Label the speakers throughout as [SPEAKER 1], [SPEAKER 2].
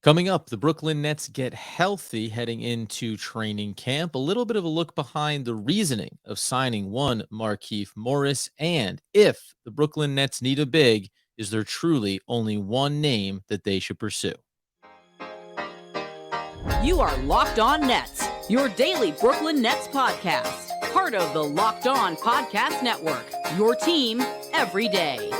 [SPEAKER 1] Coming up, the Brooklyn Nets get healthy heading into training camp. A little bit of a look behind the reasoning of signing one Markieff Morris. And if the Brooklyn Nets need a big, is there truly only one name that they should pursue?
[SPEAKER 2] You are Locked On Nets, your daily Brooklyn Nets podcast. Part of the Locked On Podcast Network, your team every day.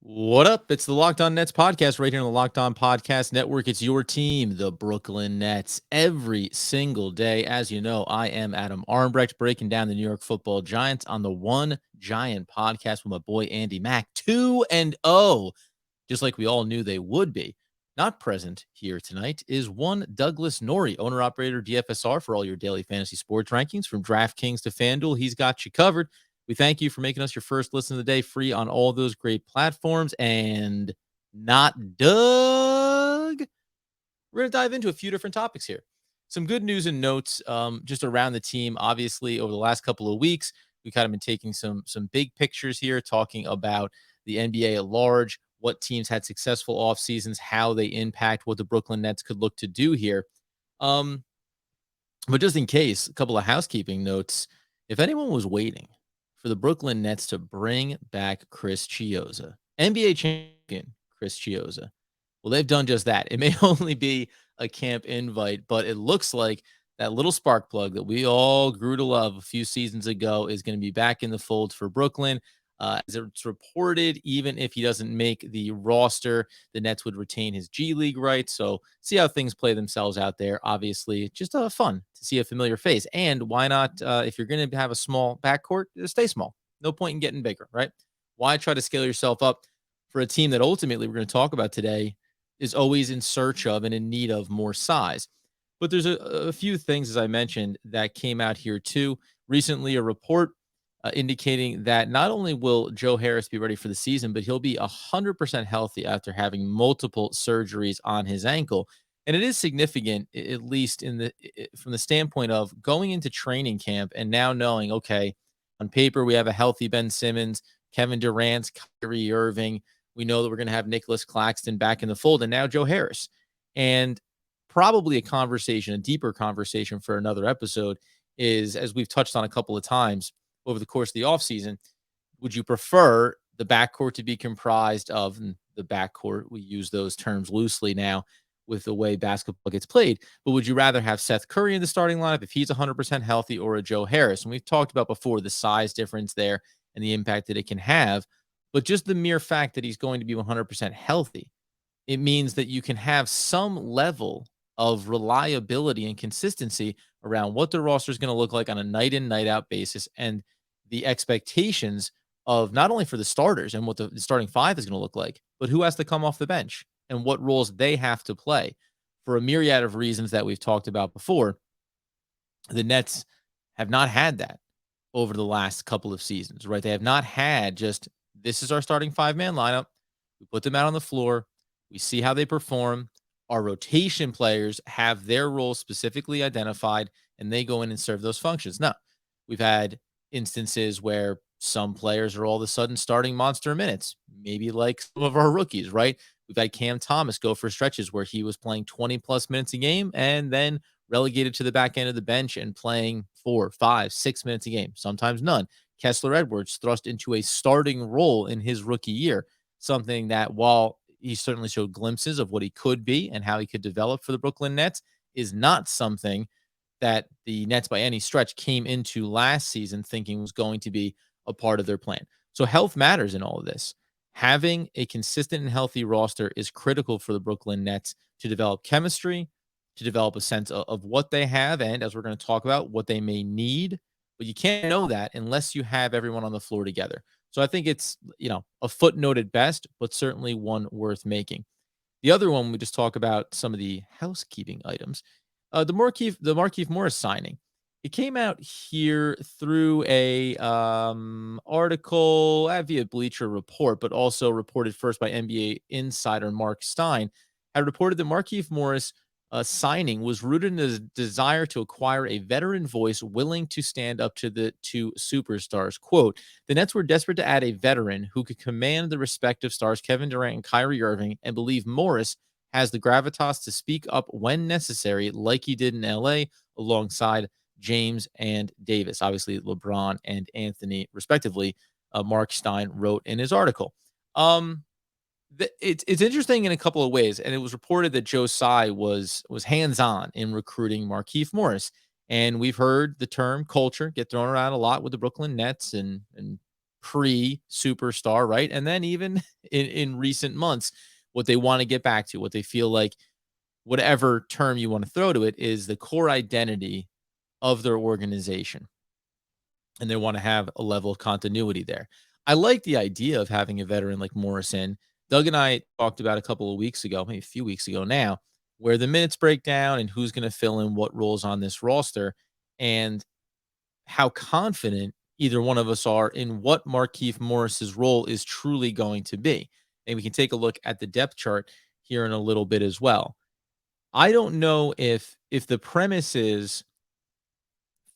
[SPEAKER 1] What up? It's the Locked On Nets podcast right here on the Locked On Podcast Network. It's your team, the Brooklyn Nets, every single day. As you know, I am Adam Armbrecht, breaking down the New York Football Giants on the One Giant podcast with my boy Andy Mack. 2-0, just like we all knew they would be. Not present here tonight is one Douglas Norrie, owner-operator DFSR, for all your daily fantasy sports rankings. From DraftKings to FanDuel, he's got you covered. We thank you for making us your first listen of the day, free on all those great platforms. And not Doug. We're going to dive into a few different topics here. Some good news and notes just around the team. Obviously, over the last couple of weeks, we kind of been taking some big pictures here, talking about the NBA at large, what teams had successful off seasons, how they impact what the Brooklyn Nets could look to do here. But just in case, a couple of housekeeping notes. If anyone was waiting for the Brooklyn Nets to bring back Chris Chiozza, NBA champion Chris Chiozza, well, they've done just that. It may only be a camp invite, but it looks like that little spark plug that we all grew to love a few seasons ago is going to be back in the fold for Brooklyn. As it's reported, even if he doesn't make the roster, the Nets would retain his G League rights. So see how things play themselves out there. Obviously, just fun to see a familiar face. And why not, if you're going to have a small backcourt, stay small. No point in getting bigger, right? Why try to scale yourself up for a team that ultimately we're going to talk about today is always in search of and in need of more size? But there's a few things, as I mentioned, that came out here too. Recently, a report indicating that not only will Joe Harris be ready for the season, but he'll be 100% healthy after having multiple surgeries on his ankle. And it is significant, at least from the standpoint of going into training camp and now knowing, okay, on paper, we have a healthy Ben Simmons, Kevin Durant, Kyrie Irving. We know that we're going to have Nicolas Claxton back in the fold, and now Joe Harris. And probably a deeper conversation for another episode is, as we've touched on a couple of times over the course of the offseason, would you prefer the backcourt to be comprised of the backcourt? We use those terms loosely now with the way basketball gets played, but would you rather have Seth Curry in the starting lineup if he's 100% healthy, or a Joe Harris? And we've talked about before the size difference there and the impact that it can have, but just the mere fact that he's going to be 100% healthy, it means that you can have some level of reliability and consistency around what the roster is going to look like on a night in, night out basis, and the expectations of not only for the starters and what the starting five is going to look like, but who has to come off the bench and what roles they have to play. For a myriad of reasons that we've talked about before, the Nets have not had that over the last couple of seasons, right? They have not had just, this is our starting five-man lineup. We put them out on the floor. We see how they perform. Our rotation players have their roles specifically identified, and they go in and serve those functions. Now, we've had instances where some players are all of a sudden starting monster minutes, maybe like some of our rookies, right? We've had Cam Thomas go for stretches where he was playing 20 plus minutes a game and then relegated to the back end of the bench and playing 4, 5, 6 minutes a game, sometimes none. Kessler Edwards thrust into a starting role in his rookie year, something that, while he certainly showed glimpses of what he could be and how he could develop for the Brooklyn Nets, is not something that the Nets by any stretch came into last season thinking was going to be a part of their plan. So health matters in all of this. Having a consistent and healthy roster is critical for the Brooklyn Nets to develop chemistry, to develop a sense of what they have, and, as we're going to talk about, what they may need. But you can't know that unless you have everyone on the floor together. So I think it's, a footnote at best, but certainly one worth making. The other one, we just talk about some of the housekeeping items. The Markieff Morris signing. It came out here through a article via Bleacher Report, but also reported first by NBA insider Mark Stein, had reported that Markieff Morris signing was rooted in a desire to acquire a veteran voice willing to stand up to the two superstars. Quote, the Nets were desperate to add a veteran who could command the respect of stars Kevin Durant and Kyrie Irving and believe Morris has the gravitas to speak up when necessary, like he did in LA alongside James and Davis. Obviously, LeBron and Anthony, respectively, Mark Stein wrote in his article. It's interesting in a couple of ways, and it was reported that Joe Tsai was hands-on in recruiting Markieff Morris, and we've heard the term culture get thrown around a lot with the Brooklyn Nets and pre-superstar, right? And then even in recent months, what they want to get back to, what they feel like, whatever term you want to throw to it, is the core identity of their organization, and they want to have a level of continuity there. I like the idea of having a veteran like Morrison. Doug and I talked about a couple of weeks ago, maybe a few weeks ago now, where the minutes break down and who's going to fill in what roles on this roster and how confident either one of us are in what Markieff Morris's role is truly going to be. And we can take a look at the depth chart here in a little bit as well. I don't know if the premise is,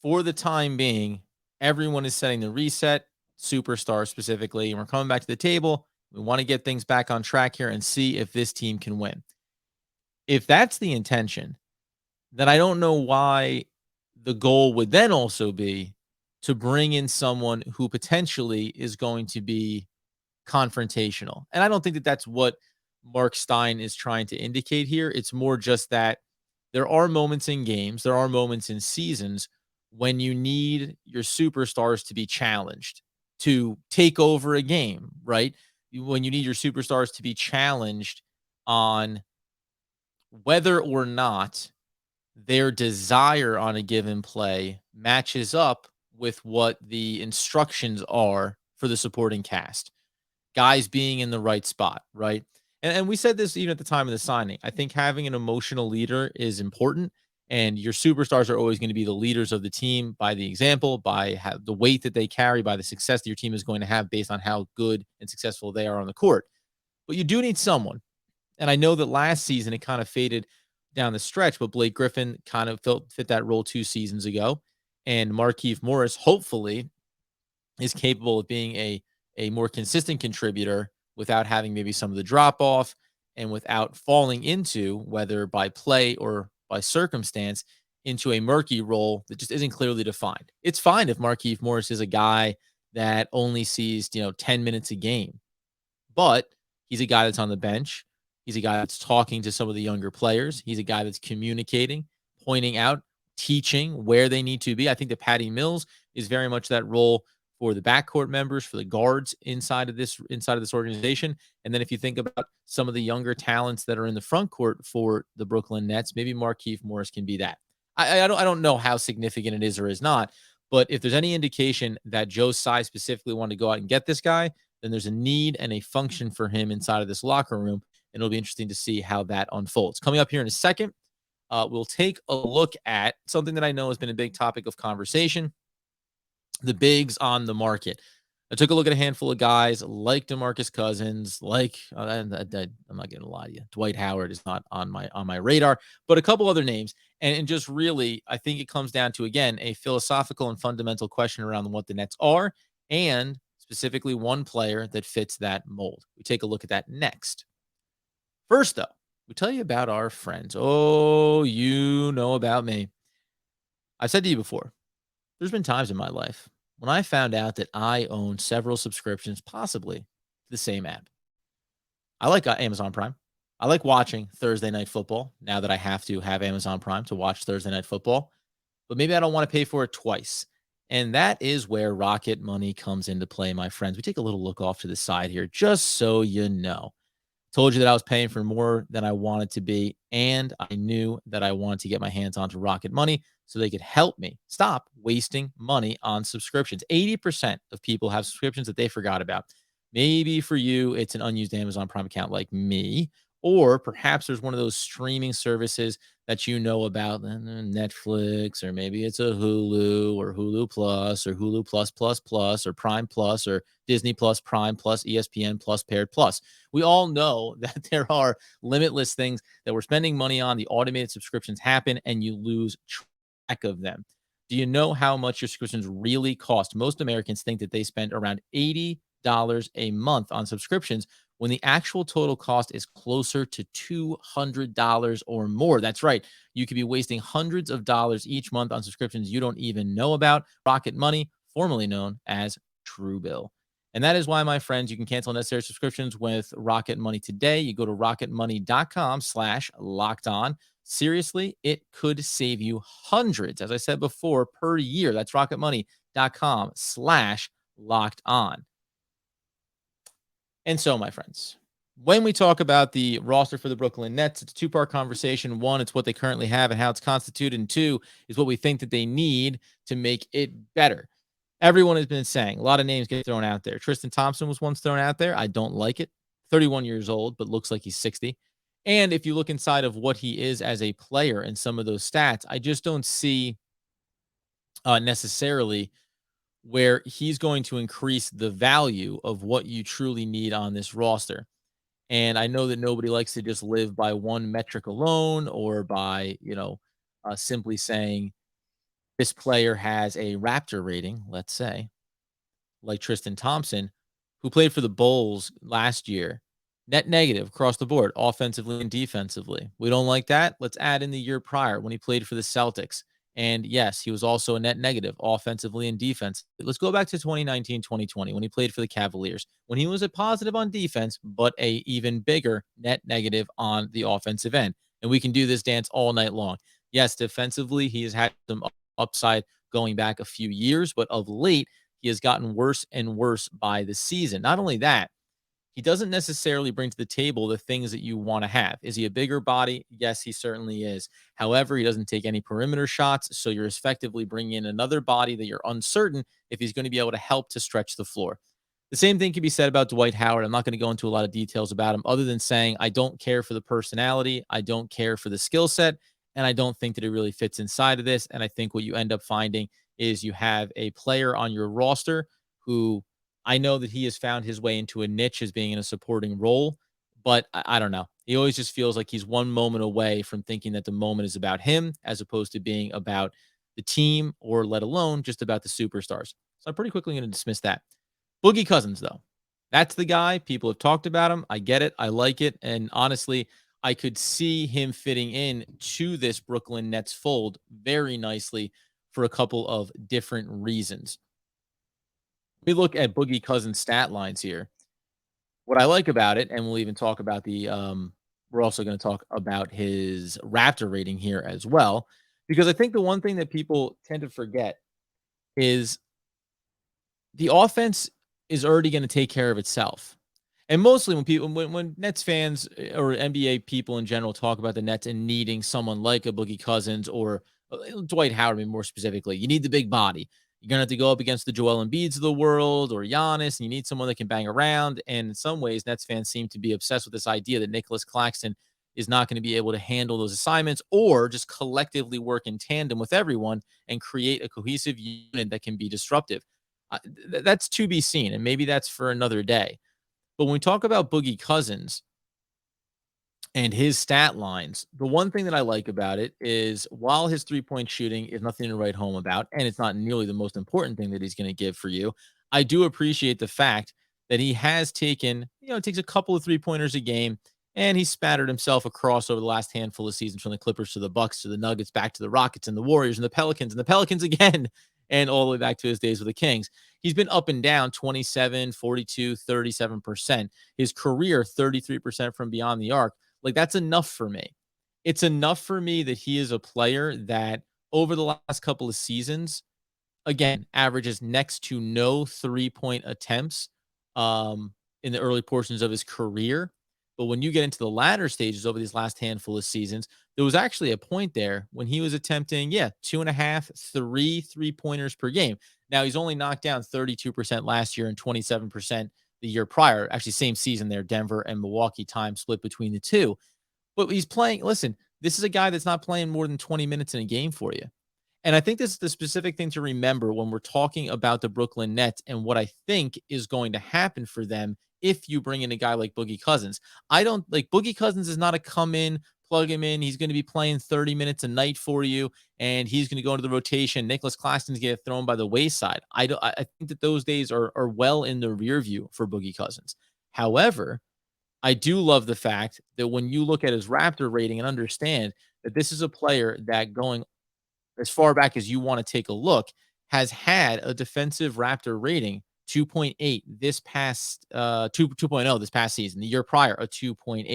[SPEAKER 1] for the time being, everyone is setting the reset, superstar specifically, and we're coming back to the table. We want to get things back on track here and see if this team can win. If that's the intention, then I don't know why the goal would then also be to bring in someone who potentially is going to be confrontational. And I don't think that that's what Mark Stein is trying to indicate here. It's more just that there are moments in games, there are moments in seasons when you need your superstars to be challenged, to take over a game, right? When you need your superstars to be challenged on whether or not their desire on a given play matches up with what the instructions are for the supporting cast. Guys being in the right spot, right? And we said this even at the time of the signing. I think having an emotional leader is important, and your superstars are always going to be the leaders of the team by the example, by the weight that they carry, by the success that your team is going to have based on how good and successful they are on the court. But you do need someone. And I know that last season it kind of faded down the stretch, but Blake Griffin kind of fit that role 2 seasons ago. And Markieff Morris, hopefully, is capable of being a more consistent contributor without having maybe some of the drop off and without falling into, whether by play or by circumstance, into a murky role that just isn't clearly defined. It's fine if Markieff Morris is a guy that only sees, 10 minutes a game, but he's a guy that's on the bench. He's a guy that's talking to some of the younger players. He's a guy that's communicating, pointing out, teaching where they need to be. I think that Patty Mills is very much that role for the backcourt members, for the guards inside of this organization. And then if you think about some of the younger talents that are in the front court for the Brooklyn Nets, maybe Markieff Morris can be that. I don't know how significant it is or is not, but if there's any indication that Joe Tsai specifically wanted to go out and get this guy, then there's a need and a function for him inside of this locker room. And it'll be interesting to see how that unfolds. Coming up here in a second, we'll take a look at something that I know has been a big topic of conversation: the bigs on the market. I took a look at a handful of guys like DeMarcus Cousins, like I'm not going to lie to you, Dwight Howard is not on my radar, but a couple other names, and just really, I think it comes down to, again, a philosophical and fundamental question around what the Nets are, and specifically one player that fits that mold. We take a look at that next. First, though, we tell you about our friends. Oh, you know about me. I've said to you before, there's been times in my life when I found out that I own several subscriptions, possibly to the same app. I like Amazon Prime. I like watching Thursday Night Football now that I have to have Amazon Prime to watch Thursday Night Football. But maybe I don't want to pay for it twice. And that is where Rocket Money comes into play, my friends. We take a little look off to the side here, just so you know. Told you that I was paying for more than I wanted to be, and I knew that I wanted to get my hands onto Rocket Money so they could help me stop wasting money on subscriptions. 80% of people have subscriptions that they forgot about. Maybe for you, it's an unused Amazon Prime account like me, Or perhaps there's one of those streaming services that you know about, Netflix, or maybe it's a Hulu or Hulu Plus or Hulu Plus Plus Plus or Prime Plus or Disney Plus Prime Plus ESPN Plus Paired Plus. We all know that there are limitless things that we're spending money on. The automated subscriptions happen and you lose track of them. Do you know how much your subscriptions really cost? Most Americans think that they spend around $80 a month on subscriptions when the actual total cost is closer to $200 or more. That's right. You could be wasting hundreds of dollars each month on subscriptions you don't even know about. Rocket Money, formerly known as Truebill. And that is why, my friends, you can cancel necessary subscriptions with Rocket Money today. You go to rocketmoney.com/locked on. Seriously, it could save you hundreds, as I said before, per year. That's rocketmoney.com/locked on. And so, my friends, when we talk about the roster for the Brooklyn Nets, it's a two-part conversation. One, it's what they currently have and how it's constituted. And two, is what we think that they need to make it better. Everyone has been saying a lot of names get thrown out there. Tristan Thompson was once thrown out there. I don't like it. 31 years old, but looks like he's 60. And if you look inside of what he is as a player and some of those stats, I just don't see necessarily where he's going to increase the value of what you truly need on this roster. And I know that nobody likes to just live by one metric alone or by, simply saying this player has a Raptor rating, let's say, like Tristan Thompson, who played for the Bulls last year, net negative across the board, offensively and defensively. We don't like that. Let's add in the year prior when he played for the Celtics. And yes, he was also a net negative offensively and defense. Let's go back to 2019, 2020 when he played for the Cavaliers, when he was a positive on defense, but a even bigger net negative on the offensive end. And we can do this dance all night long. Yes, defensively, he has had some upside going back a few years, but of late, he has gotten worse and worse by the season. Not only that, he doesn't necessarily bring to the table the things that you want to have. Is he a bigger body? Yes, he certainly is. However, he doesn't take any perimeter shots, so you're effectively bringing in another body that you're uncertain if he's going to be able to help to stretch the floor. The same thing can be said about Dwight Howard. I'm not going to go into a lot of details about him other than saying I don't care for the personality, I don't care for the skill set, and I don't think that it really fits inside of this. And I think what you end up finding is you have a player on your roster who I know that he has found his way into a niche as being in a supporting role, but I don't know. He always just feels like he's one moment away from thinking that the moment is about him as opposed to being about the team or let alone just about the superstars. So I'm pretty quickly going to dismiss that. Boogie Cousins, though, that's the guy. People have talked about him. I get it. I like it. And honestly, I could see him fitting in to this Brooklyn Nets fold very nicely for a couple of different reasons. We look at Boogie Cousins' stat lines here. What I like about it, and we'll even talk about we're also going to talk about his Raptor rating here as well, because I think the one thing that people tend to forget is the offense is already going to take care of itself. And mostly when Nets fans or NBA people in general talk about the Nets and needing someone like a Boogie Cousins or Dwight Howard, I mean, more specifically, you need the big body. You're going to have to go up against the Joel Embiids of the world or Giannis, and you need someone that can bang around. And in some ways, Nets fans seem to be obsessed with this idea that Nicolas Claxton is not going to be able to handle those assignments or just collectively work in tandem with everyone and create a cohesive unit that can be disruptive. That's to be seen, and maybe that's for another day. But when we talk about Boogie Cousins and his stat lines, the one thing that I like about it is while his three-point shooting is nothing to write home about, and it's not nearly the most important thing that he's going to give for you, I do appreciate the fact that he has taken, takes a couple of three-pointers a game, and he spattered himself across over the last handful of seasons from the Clippers to the Bucks to the Nuggets, back to the Rockets and the Warriors and the Pelicans again, and all the way back to his days with the Kings. He's been up and down 27, 42, 37%. His career, 33% from beyond the arc. Like, that's enough for me. It's enough for me that he is a player that over the last couple of seasons, again, averages next to no three-point attempts in the early portions of his career. But when you get into the latter stages over these last handful of seasons, there was actually a point there when he was attempting, 2.5, 3 3-pointers per game. Now, he's only knocked down 32% last year and 27% the year prior. Actually, same season there, Denver and Milwaukee, time split between the two. But he's playing. Listen, this is a guy that's not playing more than 20 minutes in a game for you. And I think this is the specific thing to remember when we're talking about the Brooklyn Nets and what I think is going to happen for them if you bring in a guy like Boogie Cousins. I don't like Boogie Cousins is not a come in, plug him in. He's going to be playing 30 minutes a night for you, and he's going to go into the rotation. Nicolas Claxton's going to get thrown by the wayside. I think that those days are well in the rear view for Boogie Cousins. However, I do love the fact that when you look at his Raptor rating and understand that this is a player that going as far back as you want to take a look, has had a defensive Raptor rating 2.8 this past 2.0 this past season. The year prior, a 2.8.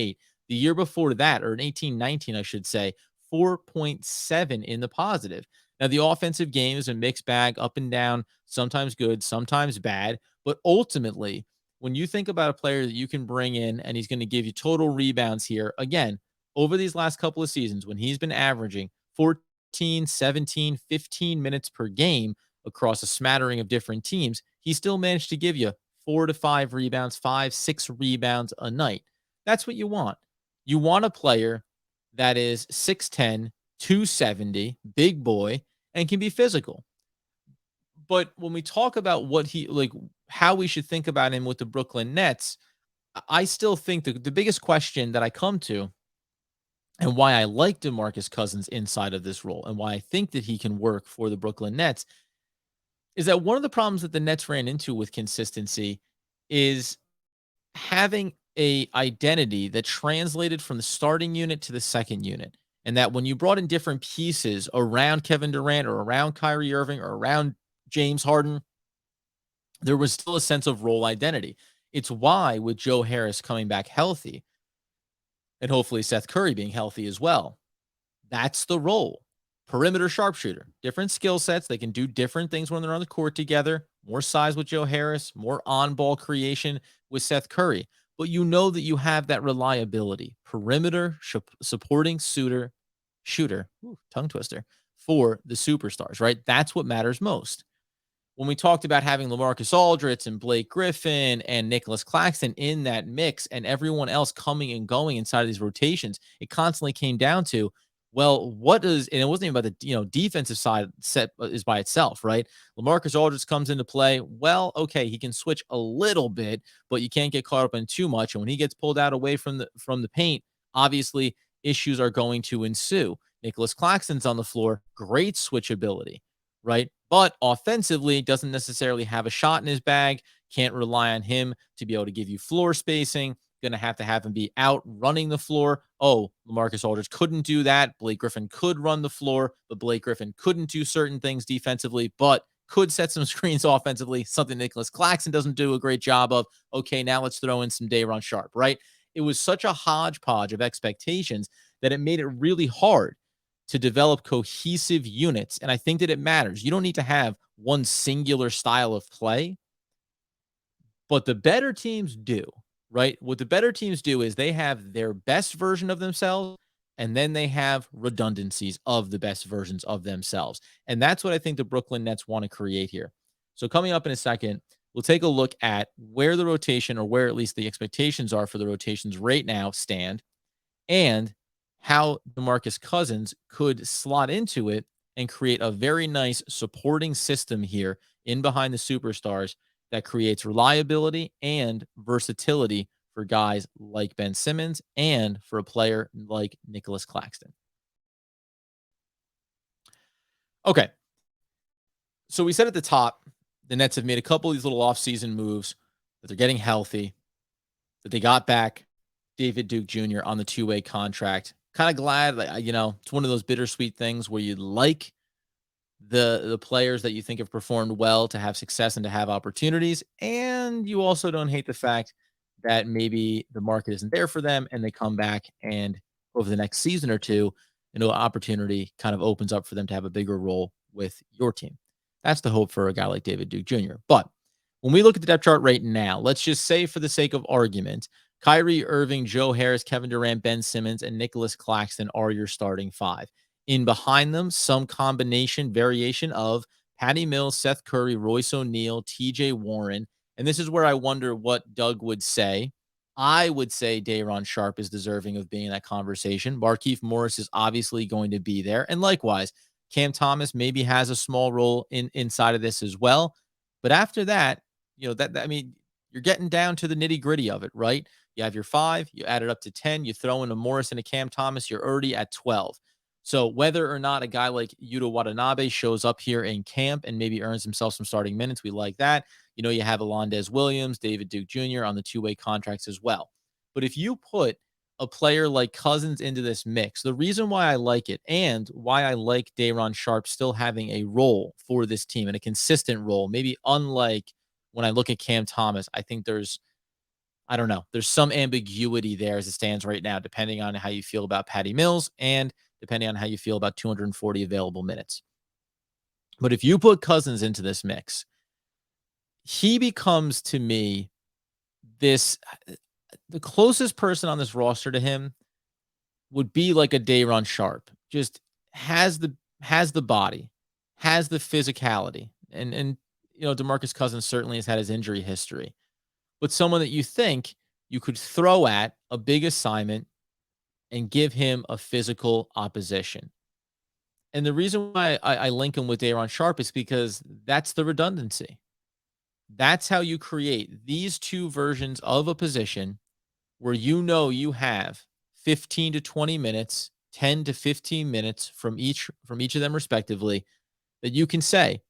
[SPEAKER 1] The year before that, or an 18-19, I should say, 4.7 in the positive. Now, the offensive game is a mixed bag, up and down, sometimes good, sometimes bad. But ultimately, when you think about a player that you can bring in and he's going to give you total rebounds here, again, over these last couple of seasons, when he's been averaging 14, 17, 15 minutes per game across a smattering of different teams, he still managed to give you 4 to 5 rebounds, 5, 6 rebounds a night. That's what you want. You want a player that is 6'10, 270, big boy, and can be physical. But when we talk about what he like, how we should think about him with the Brooklyn Nets, I still think the biggest question that I come to and why I like DeMarcus Cousins inside of this role and why I think that he can work for the Brooklyn Nets is that one of the problems that the Nets ran into with consistency is having a identity that translated from the starting unit to the second unit. And that when you brought in different pieces around Kevin Durant or around Kyrie Irving or around James Harden, there was still a sense of role identity. It's why with Joe Harris coming back healthy and hopefully Seth Curry being healthy as well, that's the role. Perimeter sharpshooter, different skill sets. They can do different things when they're on the court together. More size with Joe Harris, more on-ball creation with Seth Curry. But you know that you have that reliability. Perimeter supporting shooter, tongue twister, for the superstars, right? That's what matters most. When we talked about having LaMarcus Aldridge and Blake Griffin and Nicolas Claxton in that mix and everyone else coming and going inside of these rotations, it constantly came down to, well, what does, and it wasn't even about the defensive side set is by itself, right? LaMarcus Aldridge comes into play. Well, okay, he can switch a little bit, but you can't get caught up in too much. And when he gets pulled out away from the paint, obviously issues are going to ensue. Nicolas Claxton's on the floor, great switchability, right? But offensively, doesn't necessarily have a shot in his bag. Can't rely on him to be able to give you floor spacing. Going to have him be out running the floor. Oh, LaMarcus Aldridge couldn't do that. Blake Griffin could run the floor, but Blake Griffin couldn't do certain things defensively, but could set some screens offensively, something Nicolas Claxton doesn't do a great job of. Okay, now let's throw in some Day'Ron Sharpe, right? It was such a hodgepodge of expectations that it made it really hard to develop cohesive units. And I think that it matters. You don't need to have one singular style of play, but the better teams do, right? What the better teams do is they have their best version of themselves, and then they have redundancies of the best versions of themselves. And that's what I think the Brooklyn Nets want to create here. So coming up in a second, we'll take a look at where the rotation, or where at least the expectations are for the rotations right now, stand, and how DeMarcus Cousins could slot into it and create a very nice supporting system here in behind the superstars that creates reliability and versatility for guys like Ben Simmons and for a player like Nicolas Claxton. Okay. So we said at the top, the Nets have made a couple of these little offseason moves, that they're getting healthy, that they got back David Duke Jr. on the two-way contract. Kind of glad, it's one of those bittersweet things where you like the players that you think have performed well to have success and to have opportunities, and you also don't hate the fact that maybe the market isn't there for them and they come back and over the next season or two, opportunity kind of opens up for them to have a bigger role with your team. That's the hope for a guy like David Duke Jr. But when we look at the depth chart right now, let's just say for the sake of argument, Kyrie Irving, Joe Harris, Kevin Durant, Ben Simmons, and Nicolas Claxton are your starting five. In behind them, some combination variation of Patty Mills, Seth Curry, Royce O'Neal, TJ Warren, And this is where I wonder what Doug would say. I would say Day'Ron Sharpe is deserving of being in that conversation. Markieff Morris is obviously going to be there. And likewise, Cam Thomas maybe has a small role inside of this as well. But after that, I mean, you're getting down to the nitty gritty of it, right? You have your 5, you add it up to 10, you throw in a Morris and a Cam Thomas, you're already at 12. So whether or not a guy like Yuta Watanabe shows up here in camp and maybe earns himself some starting minutes, we like that. You have Alondes Williams, David Duke Jr. on the two-way contracts as well. But if you put a player like Cousins into this mix, the reason why I like it and why I like Day'Ron Sharpe still having a role for this team and a consistent role, maybe unlike when I look at Cam Thomas, I think there's some ambiguity there as it stands right now, depending on how you feel about Patty Mills and depending on how you feel about 240 available minutes. But if you put Cousins into this mix, he becomes to me the closest person on this roster to him would be like a Day'Ron Sharpe. Just has the body, has the physicality. And DeMarcus Cousins certainly has had his injury history. But someone that you think you could throw at a big assignment and give him a physical opposition. And the reason why I link him with Day'Ron Sharpe is because that's the redundancy. That's how you create these two versions of a position where you have 15 to 20 minutes, 10 to 15 minutes from each of them respectively, that you can say,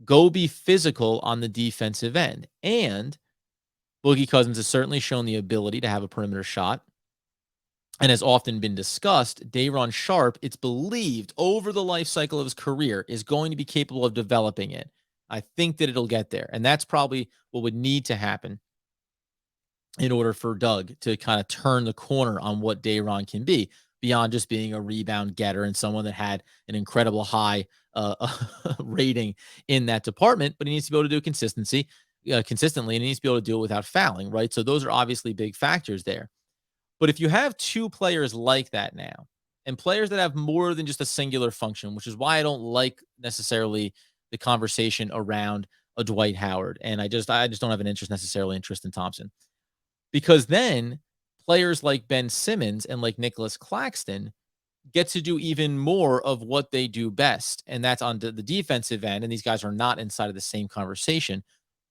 [SPEAKER 1] go be physical on the defensive end. And Boogie Cousins has certainly shown the ability to have a perimeter shot and has often been discussed. Day'Ron Sharpe, it's believed over the life cycle of his career, is going to be capable of developing it. I think that it'll get there. And that's probably what would need to happen in order for Doug to kind of turn the corner on what Day'Ron can be beyond just being a rebound getter and someone that had an incredible high rating in that department, but he needs to be able to do it consistently, and he needs to be able to do it without fouling, right? So those are obviously big factors there. But if you have two players like that now, and players that have more than just a singular function, which is why I don't like necessarily the conversation around a Dwight Howard, and I just don't have an interest necessarily in Tristan Thompson. Because then players like Ben Simmons and like Nicolas Claxton get to do even more of what they do best. And that's on the defensive end. And these guys are not inside of the same conversation.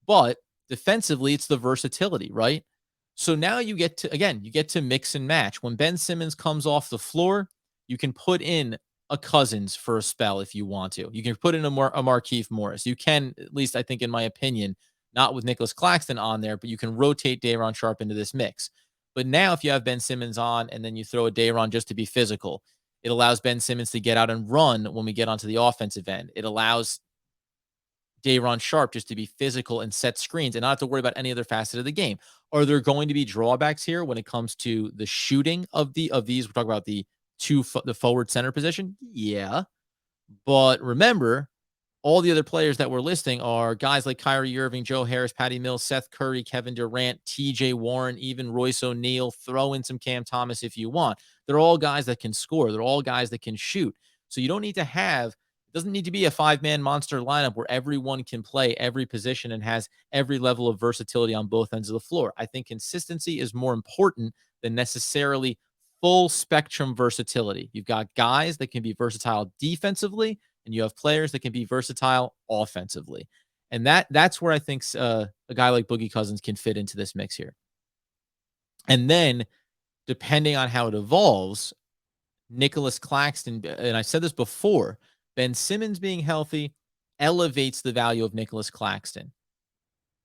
[SPEAKER 1] But defensively, it's the versatility, right? So now you get to mix and match. When Ben Simmons comes off the floor, you can put in a Cousins for a spell if you want to. You can put in a Markieff Morris. You can, at least I think in my opinion, not with Nicolas Claxton on there, but you can rotate Day'Ron Sharpe into this mix. But now if you have Ben Simmons on and then you throw a Day'Ron just to be physical, it allows Ben Simmons to get out and run when we get onto the offensive end. It allows Day'Ron Sharpe just to be physical and set screens and not have to worry about any other facet of the game. Are there going to be drawbacks here when it comes to the shooting of these? We're talking about the forward center position. Yeah. But remember, all the other players that we're listing are guys like Kyrie Irving, Joe Harris, Patty Mills, Seth Curry, Kevin Durant, TJ Warren, even Royce O'Neal. Throw in some Cam Thomas if you want. They're all guys that can score. They're all guys that can shoot. So you don't need to have, it doesn't need to be a 5-man monster lineup where everyone can play every position and has every level of versatility on both ends of the floor. I think consistency is more important than necessarily full spectrum versatility. You've got guys that can be versatile defensively, and you have players that can be versatile offensively. And that's where I think a guy like Boogie Cousins can fit into this mix here. And then, depending on how it evolves, Nicolas Claxton, and I said this before, Ben Simmons being healthy elevates the value of Nicolas Claxton.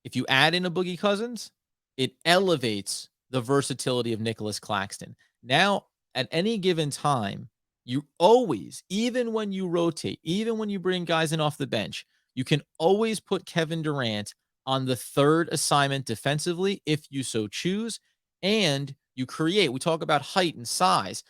[SPEAKER 1] If you add in a Boogie Cousins, it elevates the versatility of Nicolas Claxton. Now, at any given time, you always, even when you rotate, even when you bring guys in off the bench, you can always put Kevin Durant on the third assignment defensively if you so choose. And you create, we talk about height and size.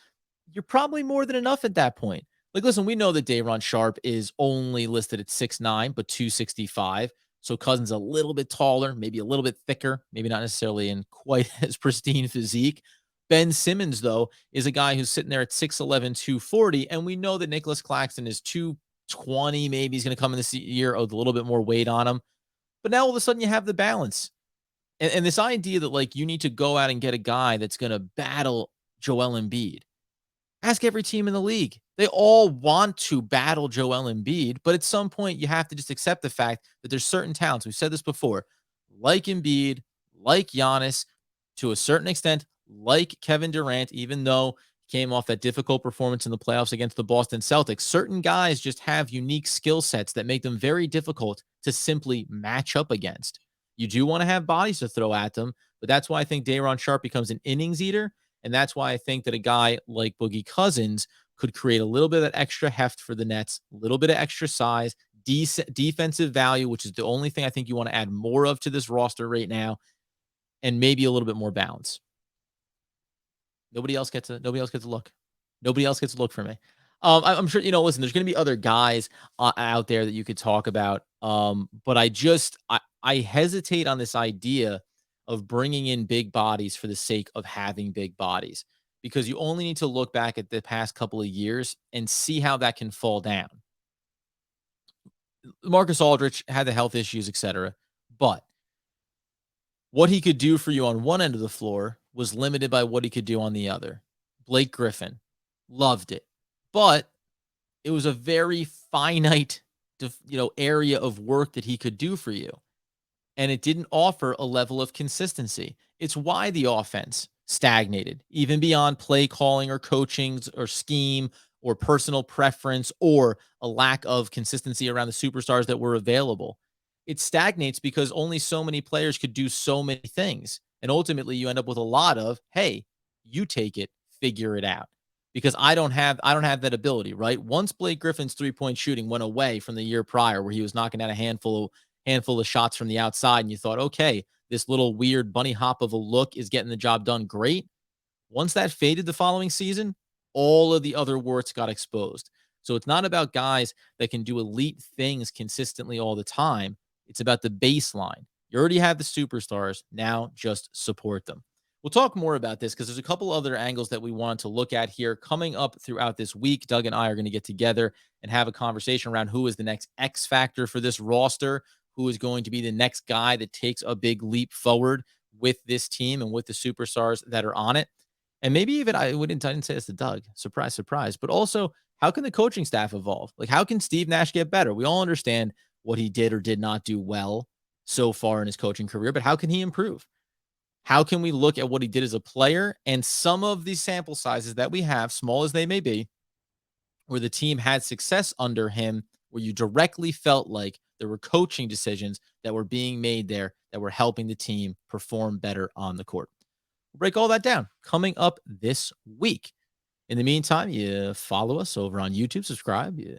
[SPEAKER 1] You're probably more than enough at that point. Like, listen, we know that Day'Ron Sharpe is only listed at 6'9", but 265. So Cousins a little bit taller, maybe a little bit thicker, maybe not necessarily in quite as pristine physique. Ben Simmons, though, is a guy who's sitting there at 6'11", 240, and we know that Nicolas Claxton is 220, maybe he's going to come in this year with a little bit more weight on him. But now all of a sudden you have the balance. And this idea that like you need to go out and get a guy that's going to battle Joel Embiid. Ask every team in the league. They all want to battle Joel Embiid, but at some point you have to just accept the fact that there's certain talents. We've said this before, like Embiid, like Giannis, to a certain extent, like Kevin Durant, even though he came off that difficult performance in the playoffs against the Boston Celtics. Certain guys just have unique skill sets that make them very difficult to simply match up against. You do want to have bodies to throw at them, but that's why I think Day'Ron Sharpe becomes an innings eater. And that's why I think that a guy like Boogie Cousins could create a little bit of that extra heft for the Nets, a little bit of extra size, defensive value, which is the only thing I think you want to add more of to this roster right now, and maybe a little bit more balance. Nobody else gets a look. Nobody else gets a look for me. I'm sure, listen, there's going to be other guys out there that you could talk about. But I hesitate on this idea of bringing in big bodies for the sake of having big bodies, because you only need to look back at the past couple of years and see how that can fall down. Marcus Aldridge had the health issues, etc. But what he could do for you on one end of the floor was limited by what he could do on the other. Blake Griffin, loved it. But it was a very finite, area of work that he could do for you. And it didn't offer a level of consistency. It's why the offense stagnated, even beyond play calling or coaching or scheme or personal preference or a lack of consistency around the superstars that were available. It stagnates because only so many players could do so many things. And ultimately you end up with a lot of, hey, you take it, figure it out. Because I don't have that ability, right? Once Blake Griffin's three-point shooting went away from the year prior, where he was knocking out a handful of shots from the outside, and you thought, okay, this little weird bunny hop of a look is getting the job done great. Once that faded the following season, all of the other warts got exposed. So it's not about guys that can do elite things consistently all the time. It's about the baseline. You already have the superstars. Now just support them. We'll talk more about this because there's a couple other angles that we want to look at here coming up throughout this week. Doug and I are going to get together and have a conversation around who is the next X factor for this roster, who is going to be the next guy that takes a big leap forward with this team and with the superstars that are on it. And maybe even I didn't say this to Doug. Surprise, surprise. But also, how can the coaching staff evolve? Like, how can Steve Nash get better? We all understand what he did or did not do well so far in his coaching career, but how can he improve? How can we look at what he did as a player and some of these sample sizes that we have, small as they may be, where the team had success under him, where you directly felt like there were coaching decisions that were being made there that were helping the team perform better on the court. We'll break all that down coming up this week. In the meantime, you follow us over on YouTube, subscribe, you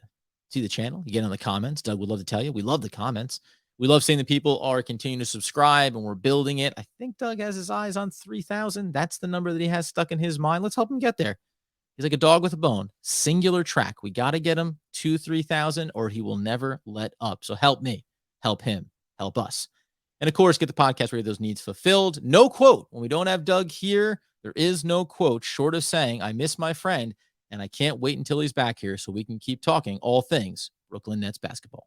[SPEAKER 1] see the channel, you get in the comments. Doug would love to tell you, we love the comments. We love seeing that people are continuing to subscribe and we're building it. I think Doug has his eyes on 3,000. That's the number that he has stuck in his mind. Let's help him get there. He's like a dog with a bone. Singular track. We got to get him to 3,000 or he will never let up. So help me, help him, help us. And of course, get the podcast where those needs fulfilled. No quote. When we don't have Doug here, there is no quote short of saying, I miss my friend and I can't wait until he's back here so we can keep talking all things Brooklyn Nets basketball.